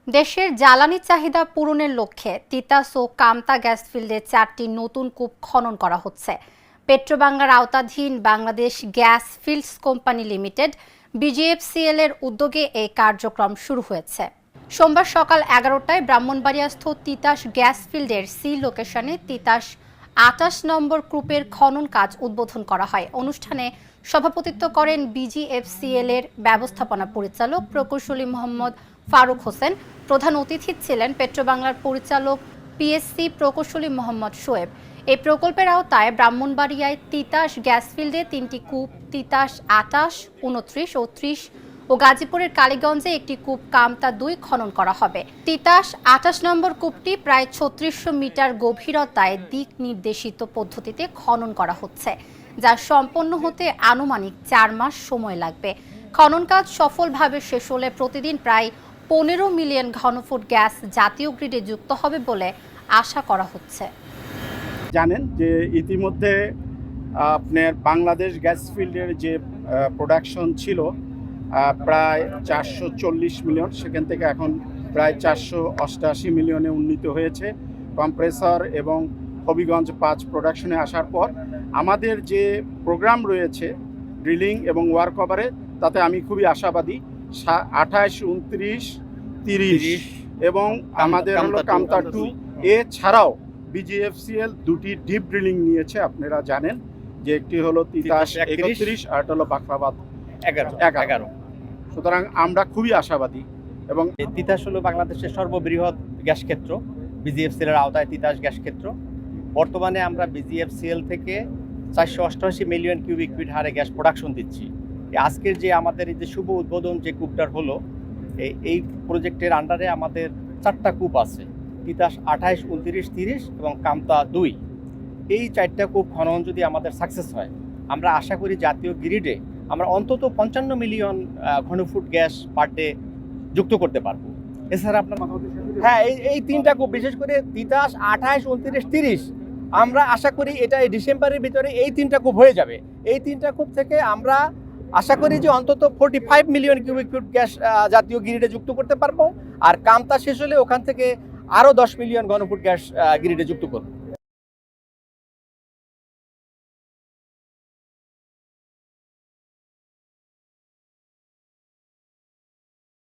দেশের জ্বালানি চাহিদা পূরণের লক্ষ্যে তিতাস ও কামতা গ্যাস ফিল্ডে 4টি নতুন কূপ খনন করা হচ্ছে। পেট্রোবাংলার আওতাধীন Bangladesh gas fields company limited BGFCL এর উদ্যোগে এই কার্যক্রম শুরু হয়েছে। সোমবার সকাল 11টায় ব্রাহ্মণবাড়িয়াস্থ তিতাস গ্যাস ফিল্ডের সি লোকেশনে তিতাস 28 নম্বর কূপের খনন কাজ উদ্বোধন করা হয়। অনুষ্ঠানে সভাপতিত্ব করেন বিজিএফসিএল এর ব্যবস্থাপনা পরিচালক প্রকৌশলী মোহাম্মদ ফারুক হোসেন। প্রধান অতিথি ছিলেন পেট্রোবাংলার পরিচালক পিএসসি প্রকৌশলী মোহাম্মদ শোয়েব। এই প্রকল্পের আওতায় ব্রাহ্মণবাড়িয়ায় তিতাস গ্যাস ফিল্ডে 3টি কূপ তিতাস 28, 29 ও 30 ও গাজীপুরের কালীগঞ্জে একটি কূপ কামতা 2 খনন করা হবে। তিতাস 28 নম্বর কূপটি প্রায় 3600 মিটার গভীরতায় দিক নির্দেশিত পদ্ধতিতে খনন করা হচ্ছে, যা সম্পন্ন হতে আনুমানিক 4 মাস সময় লাগবে। খনন কাজ সফলভাবে শেষ হলে প্রতিদিন প্রায় 15 মিলিয়ন ঘনফুট গ্যাস জাতীয় গ্রিডে যুক্ত হবে বলে আশা করা হচ্ছে। জানেন যে ইতিমধ্যে আপনার বাংলাদেশ গ্যাস ফিল্ডের যে প্রোডাকশন ছিল প্রায় 440 মিলিয়ন, সেখান থেকে এখন প্রায় 488 মিলিয়নে উন্নীত হয়েছে। কম্প্রেসর এবং হবিগঞ্জ 5 প্রোডাকশনে আসার পর আমাদের যে প্রোগ্রাম রয়েছে ড্রিলিং এবং ওয়ার্ক ওভারে, তাতে আমি খুবই আশাবাদী। 28, 29, 30 এবং আমাদের হলো কামতা 2 এছাড়াও বিজিএফসিএল 2টি ডিপ ড্রিলিং নিয়েছে। আপনারা জানেন যে একটি হলো তিতাস 31 আর হলো বাখরাবাদ 11। সুতরাং আমরা খুবই আশাবাদী। এবং তিতাস হলো বাংলাদেশের সর্ববৃহৎ গ্যাস ক্ষেত্র, বিজিএফসিএল এর আওতায় তিতাস গ্যাস ক্ষেত্র। বর্তমানে আমরা বিজিএফসিএল থেকে 488 মিলিয়ন কিউবিক ফিট হারে গ্যাস প্রোডাকশন দিচ্ছি। আজকের যে আমাদের এই যে শুভ উদ্বোধন যে কূপটার হলো, এই প্রজেক্টের আন্ডারে আমাদের 4টা কূপ আছে, তিতাস 28, 29, 30 এবং কামতা 2। এই 4টা কূপ খনন যদি আমাদের সাকসেস হয়, আমরা আশা করি জাতীয় গ্রিডে আমরা অন্তত 55 মিলিয়ন ঘনফুট গ্যাস পার ডে যুক্ত করতে পারবো। এছাড়া আপনার হ্যাঁ, এই 3টা কূপ, বিশেষ করে তিতাস 28, 29, 30, আমরা আশা করি এটা এই ডিসেম্বরের ভিতরে এই 3টা কূপ হয়ে যাবে। এই 3টা কূপ থেকে আমরা আশা করি যে অন্তত 45 মিলিয়ন কিউবিক ফিট গ্যাস জাতীয় গ্রিডে যুক্ত করতে পারবো। আর কামতা শেষ হলে ওখান থেকে আরও 10 মিলিয়ন ঘনফুট গ্যাস গ্রিডে যুক্ত করবো।